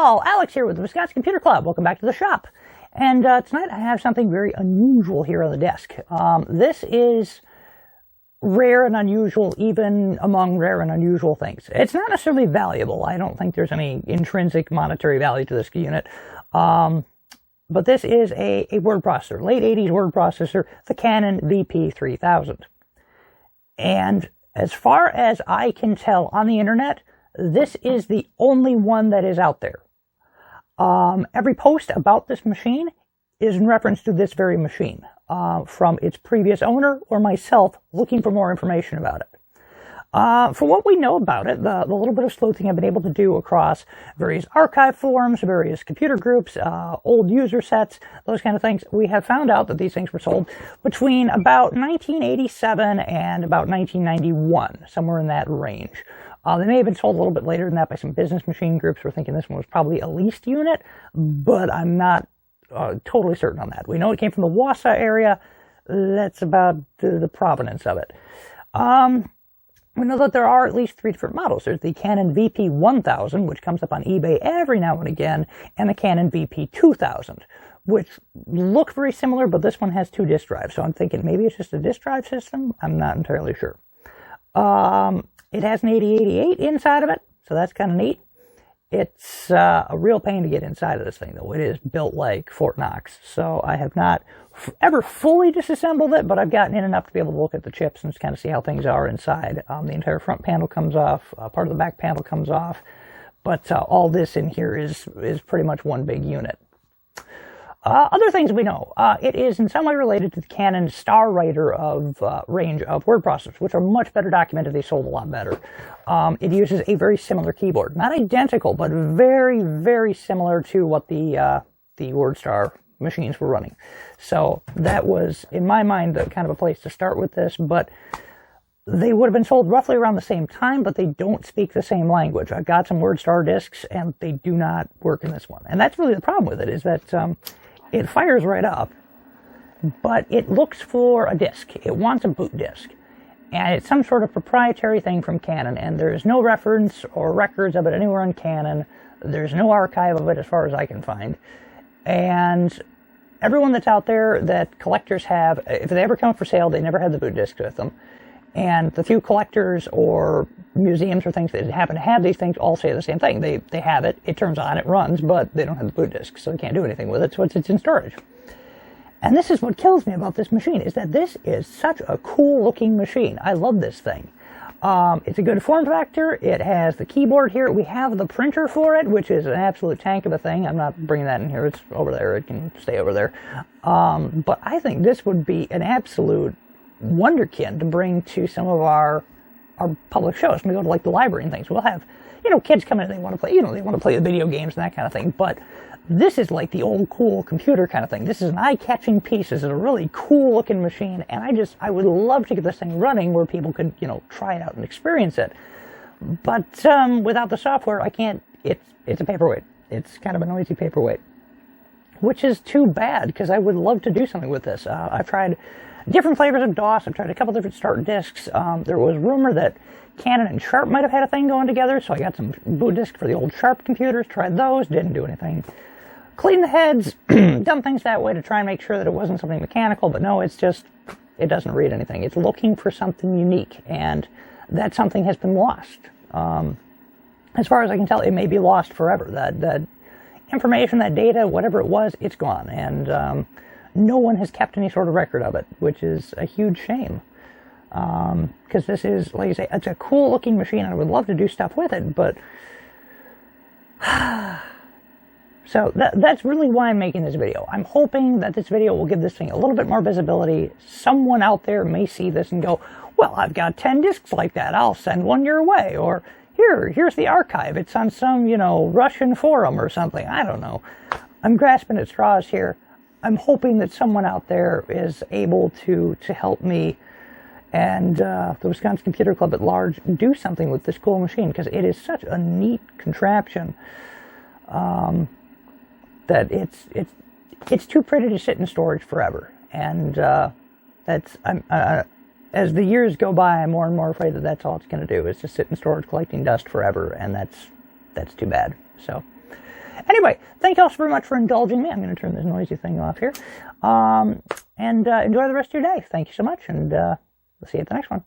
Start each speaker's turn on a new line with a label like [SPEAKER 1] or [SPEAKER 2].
[SPEAKER 1] all, Alex here with the Wisconsin Computer Club. Welcome back to the shop. And tonight I have something very unusual here on the desk. This is rare and unusual even among rare and unusual things. It's not necessarily valuable. I don't think there's any intrinsic monetary value to this unit. But this is a word processor, late 80s word processor, the Canon VP3000. And as far as I can tell on the internet, this is the only one that is out there. Every post about this machine is in reference to this very machine, from its previous owner or myself looking for more information about it. For what we know about it, the little bit of sleuthing I've been able to do across various archive forums, various computer groups, old user sets, those kind of things, we have found out that these things were sold between about 1987 and about 1991, somewhere in that range. They may have been sold a little bit later than that by some business machine groups. We're thinking this one was probably a leased unit, but I'm not totally certain on that. We know it came from the Wausau area. That's about the provenance of it. We know that there are at least 3 different models. There's the Canon VP1000, which comes up on eBay every now and again, and the Canon VP2000, which look very similar, but this one has 2 disk drives. So I'm thinking maybe it's just a disk drive system. I'm not entirely sure. It has an 8088 inside of it, so that's kind of neat. It's a real pain to get inside of this thing, though. It is built like Fort Knox, so I have not ever fully disassembled it, but I've gotten in enough to be able to look at the chips and just kind of see how things are inside. The entire front panel comes off, part of the back panel comes off, but all this in here is pretty much one big unit. Other things we know, it is in some way related to the Canon Star Writer of range of word processors, which are much better documented. They sold a lot better. It uses a very similar keyboard, not identical, but very, very similar to what the WordStar machines were running. So that was, in my mind, kind of a place to start with this. But they would have been sold roughly around the same time, but they don't speak the same language. I've got some WordStar discs, and they do not work in this one. And that's really the problem with it, is that it fires right up, but it looks for a disk. It wants a boot disk. And it's some sort of proprietary thing from Canon, and there's no reference or records of it anywhere on Canon. There's no archive of it as far as I can find. And everyone that's out there that collectors have, if they ever come up for sale, they never had the boot discs with them. And the few collectors or museums or things that happen to have these things all say the same thing. They have it, it turns on, it runs, but they don't have the boot disk, so they can't do anything with it, so it's in storage. And this is what kills me about this machine, is that this is such a cool-looking machine. I love this thing. It's a good form factor. It has the keyboard here. We have the printer for it, which is an absolute tank of a thing. I'm not bringing that in here. It's over there. It can stay over there. But I think this would be an absolute wonderkin to bring to some of our public shows. When we go to like the library and things, we'll have, kids come in and they want to play, they want to play the video games and that kind of thing. But this is like the old cool computer kind of thing. This is an eye-catching piece. This is a really cool looking machine, and I would love to get this thing running where people could, try it out and experience it. But without the software, I can't. It's a paperweight. It's kind of a noisy paperweight, which is too bad, because I would love to do something with this. I've tried different flavors of DOS. I've tried a couple different start discs. There was rumor that Canon and Sharp might have had a thing going together, so I got some boot discs for the old Sharp computers, tried those, didn't do anything. Cleaned the heads, done things that way to try and make sure that it wasn't something mechanical, but no, it doesn't read anything. It's looking for something unique, and that something has been lost. As far as I can tell, it may be lost forever. That information, that data, whatever it was, it's gone, and no one has kept any sort of record of it, which is a huge shame. Because this is, like I say, it's a cool looking machine, and I would love to do stuff with it, but so that's really why I'm making this video. I'm hoping that this video will give this thing a little bit more visibility. Someone out there may see this and go, well, I've got 10 discs like that. I'll send one your way. Or here's the archive. It's on some, Russian forum or something. I don't know. I'm grasping at straws here. I'm hoping that someone out there is able to help me and the Wisconsin Computer Club at large do something with this cool machine, because it is such a neat contraption that it's too pretty to sit in storage forever. And as the years go by, I'm more and more afraid that that's all it's going to do, is to sit in storage collecting dust forever, and that's too bad. So Anyway, thank you all so very much for indulging me. I'm going to turn this noisy thing off here. And enjoy the rest of your day. Thank you so much, and we'll see you at the next one.